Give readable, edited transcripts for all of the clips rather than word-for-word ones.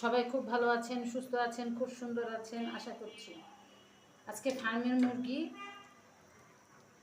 সবাই খুব ভালো আছেন, সুস্থ আছেন, খুব সুন্দর আছেন আশা করছি। আজকে ফার্মের মুরগি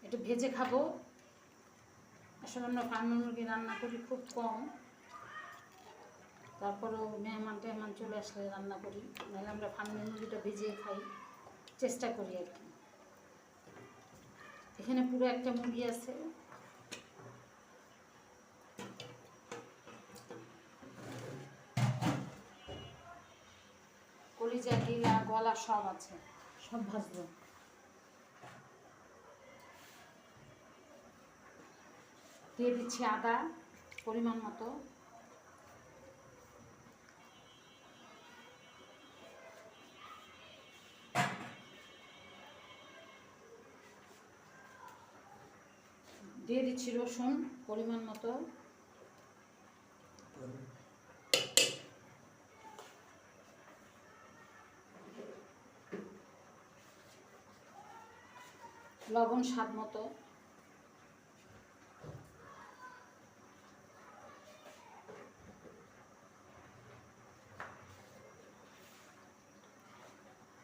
একটু ভেজে খাবো। আসলে আমরা ফার্মের মুরগি রান্না করি খুব কম, তারপরেও মেহমান চলে আসলে রান্না করি, নাহলে আমরা ফার্মের মুরগিটা ভেজে খাই, চেষ্টা করি আর কি। এখানে পুরো একটা মুরগি আছে, কলিজা গিলা গলা সব আছে, সব ভাজবো। দিয়ে দিচ্ছি আদা পরিমাণ মতো, দিয়ে দিচ্ছি রসুন পরিমাণ মতো, লবণ স্বাদ মতো,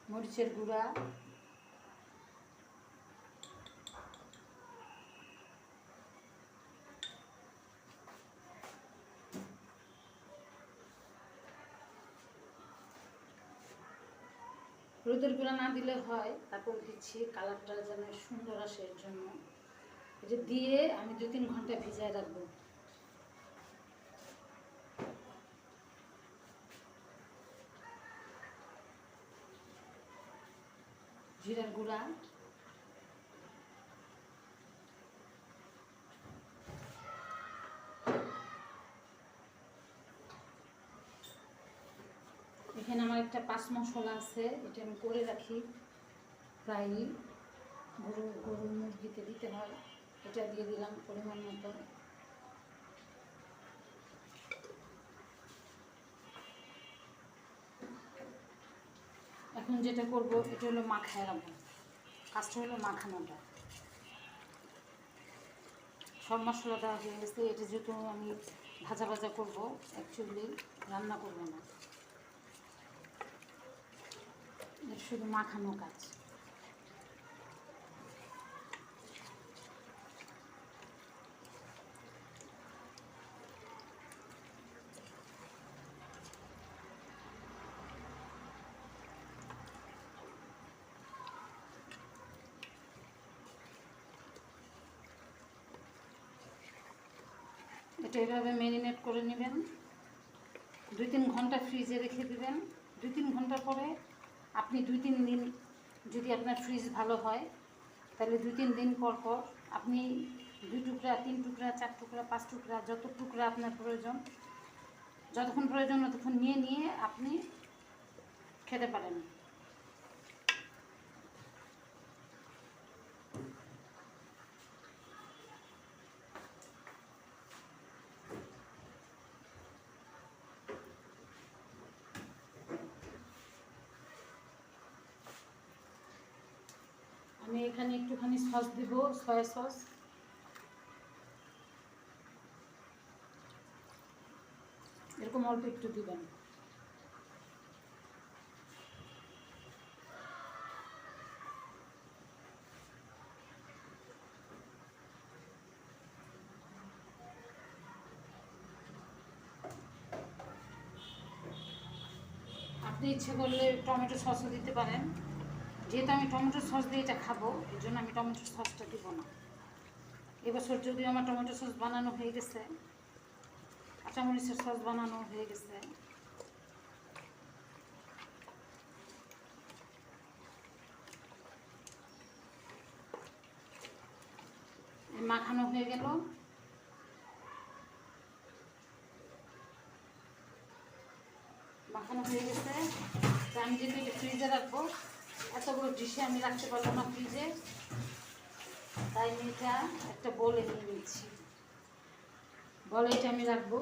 মরিচের গুঁড়া, হলুদের গুঁড়া না দিলে হয়, তারপর দিচ্ছি কালারটা যেন সুন্দর আসে এর জন্য। এটা দিয়ে আমি 2-3 ঘন্টা ভিজায় রাখবো। জিরার গুঁড়া, এখানে আমার একটা 5 মশলা আছে, এটা আমি করে রাখি প্রায়ই, গরুর মুরগিতে দিতে হয়। এটা দিয়ে দিলাম পরিমাণ মতো। এখন যেটা করব এটা হলো মাখায় রাখবো, কাজটা হলো মাখানোটা। সব মশলা দেওয়া হয়ে গেছে, এটা যেহেতু আমি ভাজা ভাজা করবো, অ্যাকচুয়ালি রান্না করবো না, এটা শুধু মাখানো কাজ। এটা এভাবে ম্যারিনেট করে নেবেন, 2-3 ঘন্টা ফ্রিজে রেখে দেবেন। 2-3 ঘন্টা পরে আপনি 2-3 দিন, যদি আপনার ফ্রিজ ভালো হয় তাহলে 2-3 দিন পর পর আপনি 2 টুকরা, 3 টুকরা, 4 টুকরা, 5 টুকরা, যত টুকরা আপনার প্রয়োজন, যতক্ষণ প্রয়োজন ততক্ষণ নিয়ে নিয়ে আপনি খেতে পারেন। আমি এখানে একটুখানি সস দেব, সয়া সস। এরকম অল্প একটু দিবেন। আপনি ইচ্ছে করলে টমেটো সসও দিতে পারেন, যেহেতু আমি টমেটো সস দিয়ে এটা খাবো এর জন্য আমি টমেটো সসটা দিব না। এবছর যদিও আমার টমেটো সস বানানো হয়ে গেছে, কাঁচামরিচের সস বানানো হয়ে গেছে, মাখানো হয়ে গেল। মাখানো হয়ে গেছে, তো আমি যেহেতু এটা ফ্রিজে রাখবো, এত বড় ডিশে আমি রাখতে পারবো না ফ্রিজে, তাই আমি এটা একটা বলে নিয়ে নিচ্ছি। বলে এটা আমি রাখবো।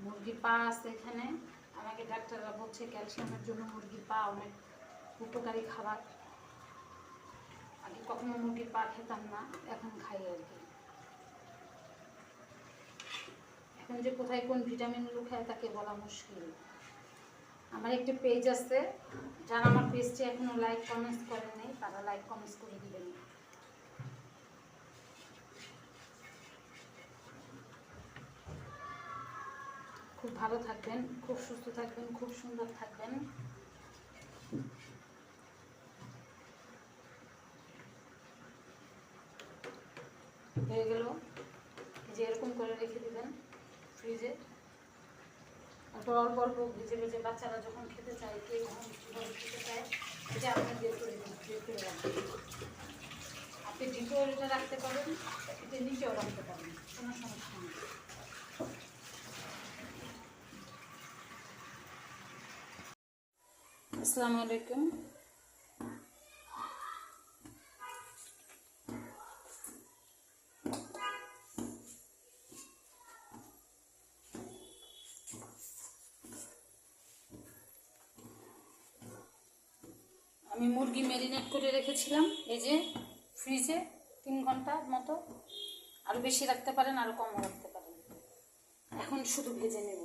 মুরগির পা আছে এখানে, আমাকে ডাক্তাররা বলছে ক্যালসিয়ামের জন্য মুরগির পা অনেক উপকারী খাবার। আগে কখনো মুরগির পা খেতাম না, এখন খাই আর কি। এখন যে কোথায় কোন ভিটামিন লুকায় তাকে বলা মুশকিল। আমার একটা পেজ আছে, যারা আমার পেজটি এখনো লাইক কমেন্টস করেন নাই তারা লাইক কমেন্টস করে দিবেন। খুব ভালো থাকবেন, খুব সুস্থ থাকবেন, খুব সুন্দর থাকবেন। হয়ে গেল, যে এরকম করে রেখে দিবেন ফ্রিজে। তারপর অল্প অল্প ভেজে ভেজে বাচ্চারা যখন খেতে চায়, কে যখন কীভাবে খেতে চায়, এটা আপনি বের করে দিন, বের করে রাখবেন। আপনি ডিপেও এটা রাখতে পারেন, এটা নিচেও রাখতে পারেন, কোনো সমস্যা নেই। আসসালামু আলাইকুম। আমি মুরগি ম্যারিনেট করে রেখেছিলাম এই যে ফ্রিজে 3 ঘন্টার মতো। আরও বেশি রাখতে পারেন, আরও কমও রাখতে পারেন। এখন শুধু ভেজে নেব।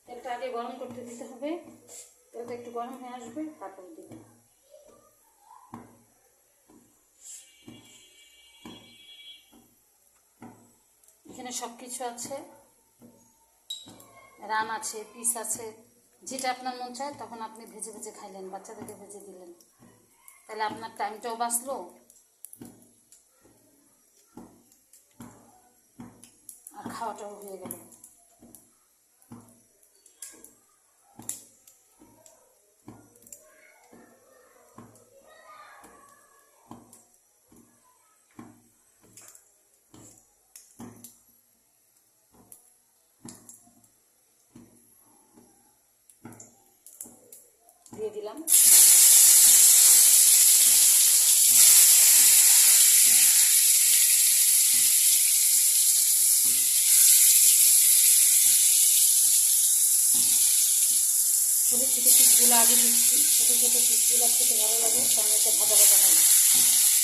তেলটা আগে গরম করতে দিতে হবে। তেলটা একটু গরম হয়ে আসবে, তারপরে দেবেন। এখানে সব কিছু আছে, রান আছে, পিস আছে, যেটা আপনার মন চায় তখন আপনি ভেজে ভেজে খাইলেন, বাচ্চাদেরকে ভেজে দিলেন, তাহলে আপনার টাইমটাও বাঁচলো আর খাওয়াটাও হয়ে গেল। দিয়ে দিলাম। ছোটো ছোটো পিসগুলো আগে দিচ্ছি, ছোটো ছোটো পিসগুলো খেতে ভালো লাগে, কারণ এটা ভাজা ভাজা হয়।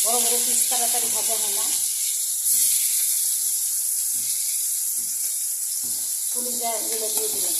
বড় বড় পিস তাড়াতাড়ি ভাজা হয় না। কলিজা এগুলো দিয়ে দিলাম।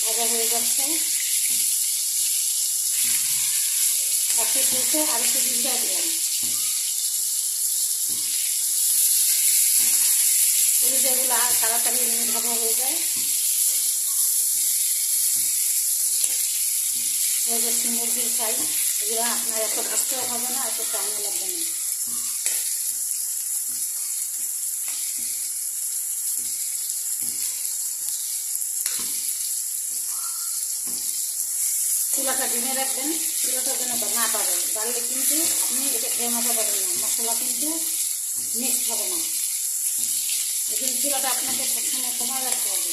ভাজা হয়ে যাচ্ছে, একটু তুলতে আর একটু ভিজা দিলাম। কলিজাগুলো তাড়াতাড়ি এমনি ভাজা হয়ে যায়। হয়ে যাচ্ছে মুরগির ফ্রাই। এগুলো আপনার এত ভাজতেও হবে না, এত টাইমও লাগবে না। চুলাটা ডিমে রাখবেন, চুলাটা যেন না পাবে, বাড়লে কিন্তু আপনি এটা খেয়ে মজা পাবেন না, মশলা কিন্তু মিক্সড হবে না। এই জন্য চুলাটা আপনাকে সবসময় কমায় রাখতে হবে।